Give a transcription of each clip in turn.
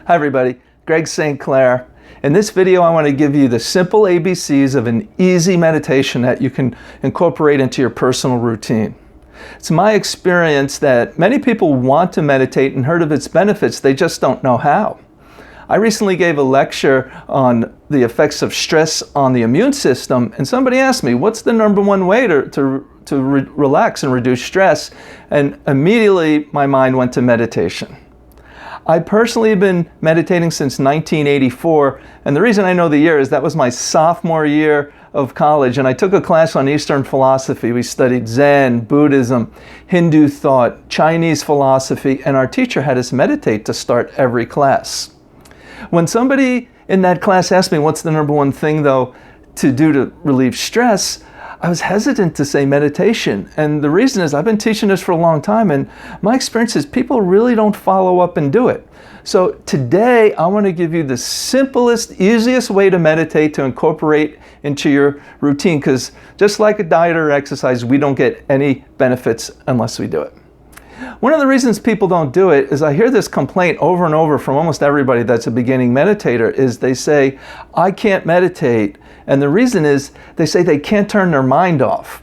Hi everybody, Greg St. Clair. In this video I want to give you the simple ABCs of an easy meditation that you can incorporate into your personal routine. It's my experience that many people want to meditate and heard of its benefits, they just don't know how. I recently gave a lecture on the effects of stress on the immune system, and somebody asked me, what's the number one way to relax and reduce stress? And immediately my mind went to meditation. I personally have been meditating since 1984, and the reason I know the year is that was my sophomore year of college, and I took a class on Eastern philosophy. We studied Zen, Buddhism, Hindu thought, Chinese philosophy, and our teacher had us meditate to start every class. When somebody in that class asked me what's the number one thing though to do to relieve stress, I was hesitant to say meditation. And the reason is I've been teaching this for a long time, and my experience is people really don't follow up and do it. So today I want to give you the simplest, easiest way to meditate to incorporate into your routine, because just like a diet or exercise, we don't get any benefits unless we do it. One of the reasons people don't do it is I hear this complaint over and over from almost everybody that's a beginning meditator is they say, I can't meditate. And the reason is they say they can't turn their mind off.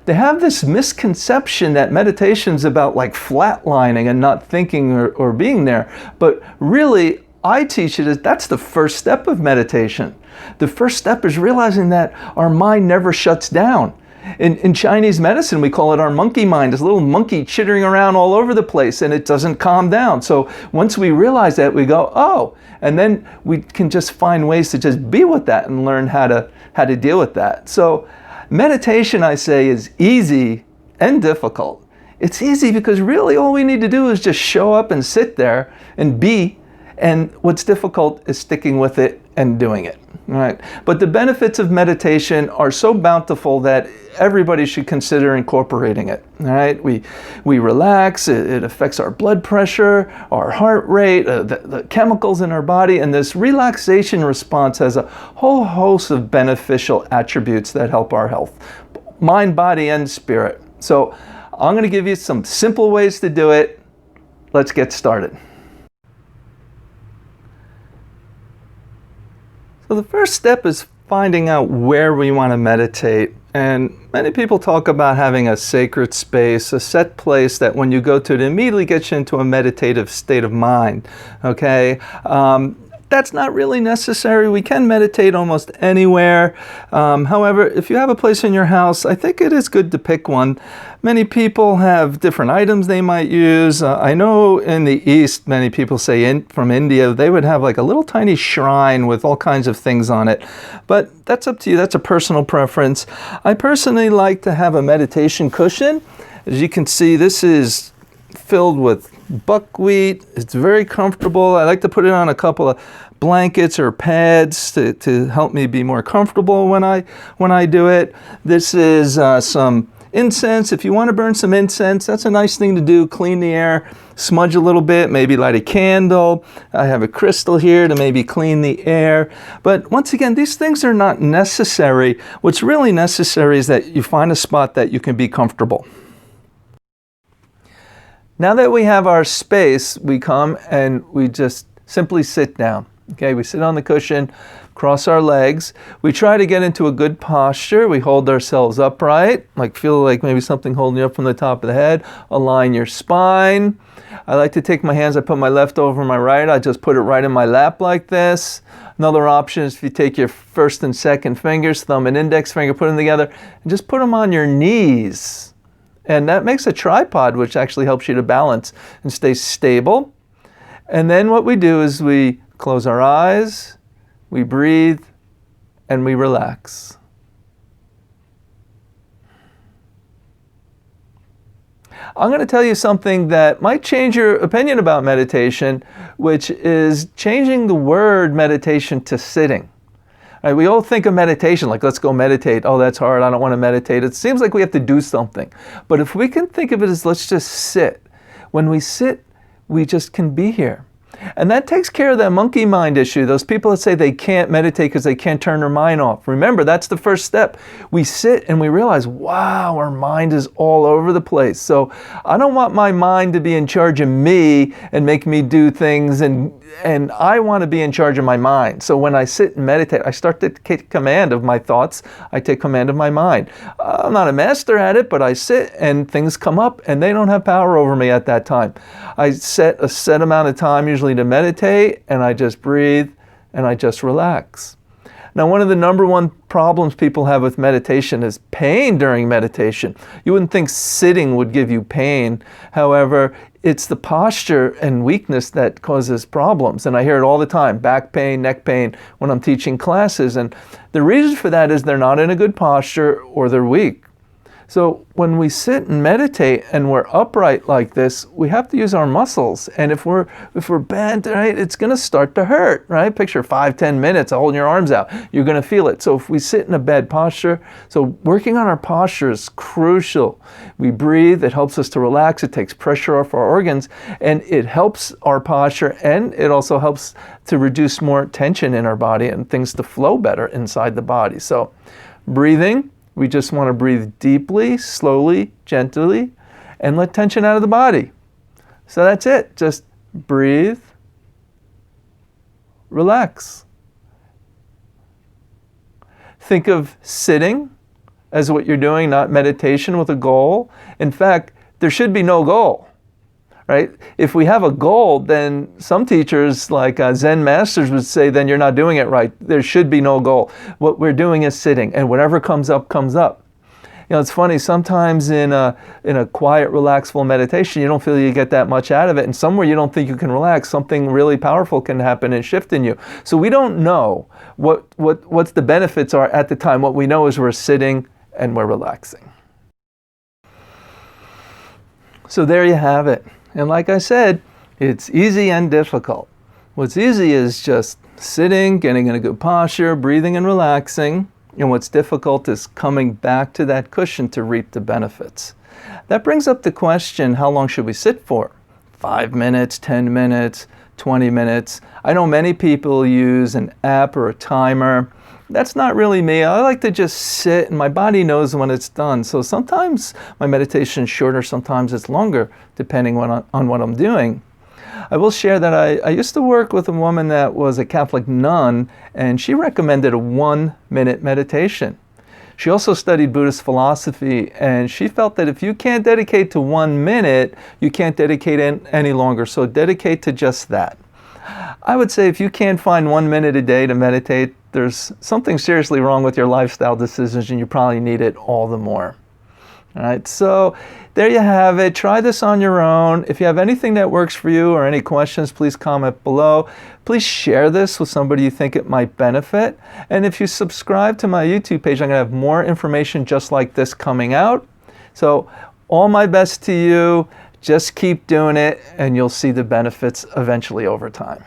They have this misconception that meditation's about like flatlining and not thinking or being there. But really, I teach it as that's the first step of meditation. The first step is realizing that our mind never shuts down. In Chinese medicine, we call it our monkey mind, this little monkey chittering around all over the place, and it doesn't calm down. So once we realize that, we go, oh, and then we can just find ways to just be with that and learn how to deal with that. So meditation, I say, is easy and difficult. It's easy because really all we need to do is just show up and sit there and be, and what's difficult is sticking with it and doing it. All right. But the benefits of meditation are so bountiful that everybody should consider incorporating it. All right. We relax. It affects our blood pressure, our heart rate, the chemicals in our body, and this relaxation response has a whole host of beneficial attributes that help our health, mind, body, and spirit. So I'm going to give you some simple ways to do it. Let's get started. So the first step is finding out where we want to meditate. And many people talk about having a sacred space, a set place that when you go to, it immediately gets you into a meditative state of mind. Okay? That's not really necessary. We can meditate almost anywhere. However, if you have a place in your house, I think it is good to pick one. Many people have different items they might use. I know in the East, many people say from India, they would have like a little tiny shrine with all kinds of things on it. But that's up to you. That's a personal preference. I personally like to have a meditation cushion. As you can see, this is filled with buckwheat. It's very comfortable. I like to put it on a couple of blankets or pads to help me be more comfortable when I do it. This is some incense. If you want to burn some incense, that's a nice thing to do. Clean the air, smudge a little bit, maybe light a candle. I have a crystal here to maybe clean the air. But once again, these things are not necessary. What's really necessary is that you find a spot that you can be comfortable. Now that we have our space, we come and we just simply sit down. Okay, we sit on the cushion, cross our legs. We try to get into a good posture. We hold ourselves upright, like feel like maybe something holding you up from the top of the head. Align your spine. I like to take my hands, I put my left over my right. I just put it right in my lap like this. Another option is if you take your first and second fingers, thumb and index finger, put them together, and just put them on your knees. And that makes a tripod, which actually helps you to balance and stay stable. And then what we do is we close our eyes, we breathe, and we relax. I'm going to tell you something that might change your opinion about meditation, which is changing the word meditation to sitting. Right, we all think of meditation like, let's go meditate. Oh, that's hard. I don't want to meditate. It seems like we have to do something. But if we can think of it as let's just sit. When we sit, we just can be here. And that takes care of that monkey mind issue. Those people that say they can't meditate because they can't turn their mind off. Remember, that's the first step. We sit and we realize, wow, our mind is all over the place. So I don't want my mind to be in charge of me and make me do things and and I want to be in charge of my mind. So when I sit and meditate, I start to take command of my thoughts. I take command of my mind. I'm not a master at it, but I sit and things come up and they don't have power over me at that time. I set a set amount of time usually to meditate, and I just breathe and I just relax. Now, one of the number one problems people have with meditation is pain during meditation. You wouldn't think sitting would give you pain. However, it's the posture and weakness that causes problems. And I hear it all the time, back pain, neck pain, when I'm teaching classes. And the reason for that is they're not in a good posture or they're weak. So when we sit and meditate and we're upright like this, we have to use our muscles. And if we're bent, right, it's going to start to hurt, right? Picture 5-10 minutes of holding your arms out. You're going to feel it. So if we sit in a bad posture, so working on our posture is crucial. We breathe. It helps us to relax. It takes pressure off our organs, and it helps our posture, and it also helps to reduce more tension in our body and things to flow better inside the body. So breathing. We just want to breathe deeply, slowly, gently, and let tension out of the body. So that's it. Just breathe, relax. Think of sitting as what you're doing, not meditation with a goal. In fact, there should be no goal. Right? If we have a goal, then some teachers like Zen masters would say, then you're not doing it right. There should be no goal. What we're doing is sitting, and whatever comes up, comes up. You know, it's funny, sometimes in a quiet, relaxful meditation, you don't feel you get that much out of it, and somewhere you don't think you can relax, something really powerful can happen and shift in you. So we don't know what the benefits are at the time. What we know is we're sitting and we're relaxing. So there you have it. And like I said, it's easy and difficult. What's easy is just sitting, getting in a good posture, breathing and relaxing. And what's difficult is coming back to that cushion to reap the benefits. That brings up the question, how long should we sit for? 5 minutes, 10 minutes, 20 minutes. I know many people use an app or a timer. That's not really me. I like to just sit, and my body knows when it's done. So sometimes my meditation is shorter, sometimes it's longer, depending on what I'm doing. I will share that I used to work with a woman that was a Catholic nun, and she recommended a 1-minute meditation. She also studied Buddhist philosophy, and she felt that if you can't dedicate to 1 minute, you can't dedicate any longer. So dedicate to just that. I would say if you can't find 1 minute a day to meditate, there's something seriously wrong with your lifestyle decisions, and you probably need it all the more. All right, so there you have it. Try this on your own. If you have anything that works for you or any questions, please comment below. Please share this with somebody you think it might benefit. And if you subscribe to my YouTube page, I'm going to have more information just like this coming out. So all my best to you. Just keep doing it, and you'll see the benefits eventually over time.